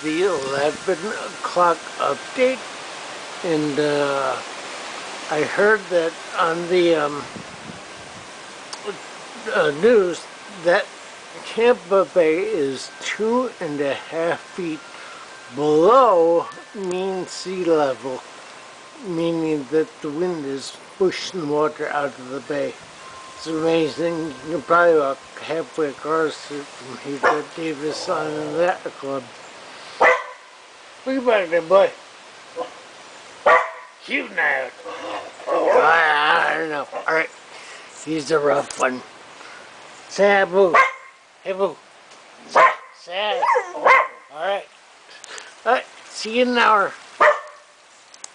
the 11 o'clock update, and I heard that on the news that Tampa Bay is 2.5 feet below mean sea level, meaning that the wind is pushing water out of the bay. It's amazing. You can probably walk halfway across it from here to Davis on in that club. Look back there, boy. Shooting out. I don't know. Alright. He's a rough one. Say hi, Boo. Hey, Boo. Say hi. Alright. Alright. See you in an hour.